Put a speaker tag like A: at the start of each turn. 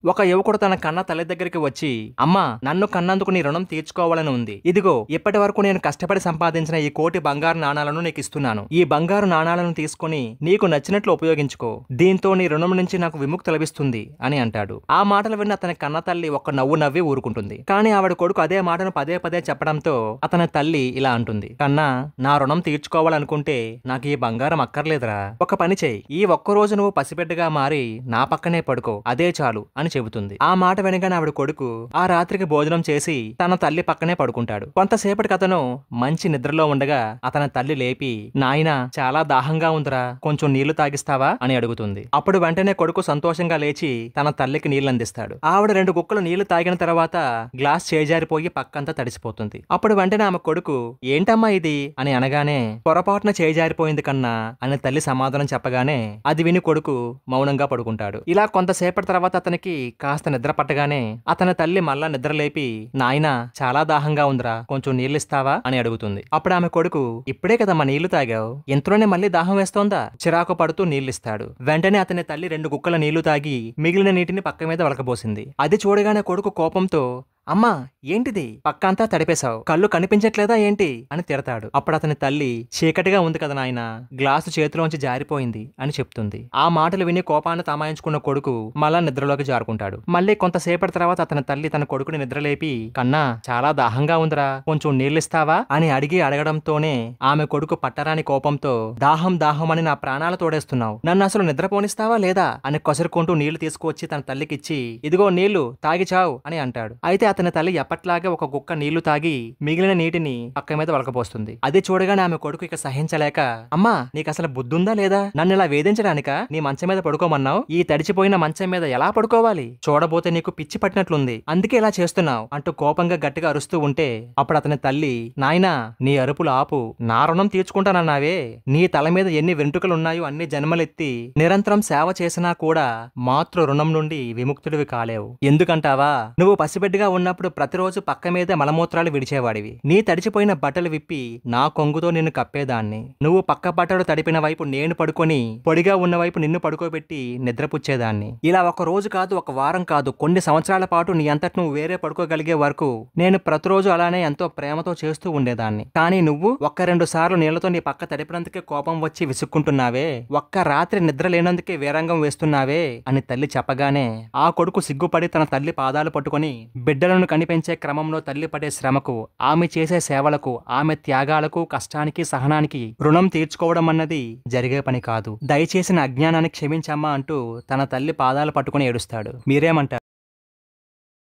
A: ఒక యువకుడు తన కన్న తల్లి దగ్గరికి వచ్చి, అమ్మా, నన్ను కన్నందుకు నీ రుణం తీర్చుకోవాలని ఉంది. ఇదిగో, ఇప్పటి వరకు నేను కష్టపడి సంపాదించిన ఈ 1,000,000 బంగారు నాణాలను నీకు ఇస్తున్నాను. ఈ బంగారు నాణాలను తీసుకుని నీకు నచ్చినట్లు ఉపయోగించుకో. దీంతో నీ రుణం నుంచి నాకు విముక్తి లభిస్తుంది అని అంటాడు. ఆ మాటలు విన్న అతని కన్న తల్లి ఒక్క నవ్వు నవ్వి ఊరుకుంటుంది. కానీ ఆవిడ కొడుకు అదే మాటను పదే పదే చెప్పడంతో అతని తల్లి ఇలా అంటుంది, కన్నా, నా రుణం తీర్చుకోవాలనుకుంటే నాకు ఈ బంగారం అక్కర్లేదురా. ఒక పని చేయి, ఈ ఒక్కరోజు నువ్వు పసిబిడ్డగా మారి నా పక్కనే పడుకో, అదే చాలు అని చెబుతుంది. ఆ మాట వినగానే ఆవిడ కొడుకు ఆ రాత్రికి భోజనం చేసి తన తల్లి పక్కనే పడుకుంటాడు. కొంతసేపటికి అతను మంచి నిద్రలో ఉండగా అతని తల్లి లేపి, నాయనా, చాలా దాహంగా ఉందిరా, కొంచెం నీళ్లు తాగిస్తావా అని అడుగుతుంది. అప్పుడు వెంటనే కొడుకు సంతోషంగా లేచి తన తల్లికి నీళ్లు అందిస్తాడు. ఆవిడ 2 గుక్కలు నీళ్లు తాగిన తర్వాత గ్లాస్ చేజారిపోయి పక్కంతా తడిసిపోతుంది. అప్పుడు వెంటనే ఆమె కొడుకు, ఏంటమ్మా ఇది అని అనగానే, పొరపాటున చేజారిపోయింది కన్నా అని తల్లి సమాధానం చెప్పగానే అది విని కొడుకు మౌనంగా పడుకుంటాడు. ఇలా కొంతసేపటి తర్వాత అతనికి కాస్త నిద్ర పట్టగానే అతని తల్లి మళ్ళా నిద్రలేపి, నాయనా, చాలా దాహంగా ఉందిరా, కొంచెం నీళ్ళిస్తావా అని అడుగుతుంది. అప్పుడు ఆమె కొడుకు, ఇప్పుడే కదమ్మా నీళ్లు తాగావు, ఇంతలోనే మళ్ళీ దాహం వేస్తోందా? చిరాకు పడుతూ నీళ్ళిస్తాడు. వెంటనే అతని తల్లి 2 గుక్కల నీళ్లు తాగి మిగిలిన నీటిని పక్క మీద వలకబోసింది. అది చూడగానే కొడుకు కోపంతో, అమ్మా, ఏంటిది, పక్కంతా తడిపేశావు, కళ్ళు కనిపించట్లేదా ఏంటి అని తిడతాడు. అప్పుడు అతని తల్లి, చీకటిగా ఉంది కదా నాయనా, గ్లాసు చేతిలోంచి జారిపోయింది అని చెప్తుంది. ఆ మాటలు విని కోపాన్ని తమాయించుకున్న కొడుకు మళ్ళా నిద్రలోకి జారుకుంటాడు. మళ్ళీ కొంతసేపటి తర్వాత అతని తల్లి తన కొడుకుని నిద్రలేపి, కన్నా, చాలా దాహంగా ఉందిరా, కొంచెం నీళ్ళిస్తావా అని అడగడంతోనే ఆమె కొడుకు పట్టరాని కోపంతో, దాహం దాహం అని నా ప్రాణాలు తోడేస్తున్నావు, నన్ను అసలు నిద్రపోనిస్తావా లేదా అని కొసరుకుంటూ నీళ్లు తీసుకువచ్చి తన తల్లికిచ్చి, ఇదిగో నీళ్లు తాగి చావు అని అంటాడు. అయితే అతని తల్లి ఎప్పట్లాగే ఒక గుక్క నీళ్లు తాగి మిగిలిన నీటిని పక్క మీద వలకపోస్తుంది. అది చూడగానే ఆమె కొడుకు ఇక సహించలేక, అమ్మా, నీకు అసలు బుద్ధుందా లేదా? నన్ను ఇలా వేధించడానిక నీ మంచం మీద పడుకోమన్నావు? ఈ తడిచిపోయిన మంచం మీద ఎలా పడుకోవాలి? చూడబోతే నీకు పిచ్చి పట్టినట్లుంది, అందుకే ఇలా చేస్తున్నావు అంటూ కోపంగా గట్టిగా అరుస్తూ ఉంటే అప్పుడు అతని తల్లి, నాయనా, నీ అరుపులు ఆపు, నా రుణం తీర్చుకుంటానన్నావే, నీ తల మీద ఎన్ని వెంట్రుకలున్నాయో అన్ని జన్మలెత్తి నిరంతరం సేవ చేసినా కూడా మాతృ రుణం నుండి విముక్తుడివి కాలేవు. ఎందుకంటావా? నువ్వు పసిబిడ్డగా ఉన్నప్పుడు ప్రతిరోజు పక్క మీద మలమూత్రాలు విడిచేవాడివి. నీ తడిచిపోయిన బట్టలు విప్పి నా కొంగుతో నిన్ను కప్పేదాన్ని. నువ్వు పక్క బట్టలు తడిపిన వైపు నేను పడుకొని పొడిగా ఉన్న వైపు నిన్ను పడుకోబెట్టి నిద్రపుచ్చేదాన్ని. ఇలా ఒక రోజు కాదు, ఒక వారం కాదు, కొన్ని సంవత్సరాల పాటు నీ అంతటి నువ్వు వేరే పడుకోగలిగే వరకు నేను ప్రతిరోజు అలానే ఎంతో ప్రేమతో చేస్తూ ఉండేదాన్ని. కానీ నువ్వు 1-2 సార్లు నీళ్లతో నీ పక్క తడిపినందుకే కోపం వచ్చి విసుక్కుంటున్నావే, ఒక్క రాత్రి నిద్ర లేనందుకే వీరంగం వేస్తున్నావే అని తల్లి చెప్పగానే ఆ కొడుకు సిగ్గుపడి తన తల్లి పాదాలు పట్టుకొని బిడ్డలను కనిపించే క్రమంలో తల్లి పడే శ్రమకు, ఆమె చేసే సేవలకు, ఆమె త్యాగాలకు, కష్టానికి, సహనానికి రుణం తీర్చుకోవడం అన్నది జరిగే పని కాదు. దయచేసి నా అజ్ఞానాన్ని క్షమించమ్మా అంటూ తన తల్లి పాదాలు పట్టుకుని ఏడుస్తాడు. మీరేమంటారు?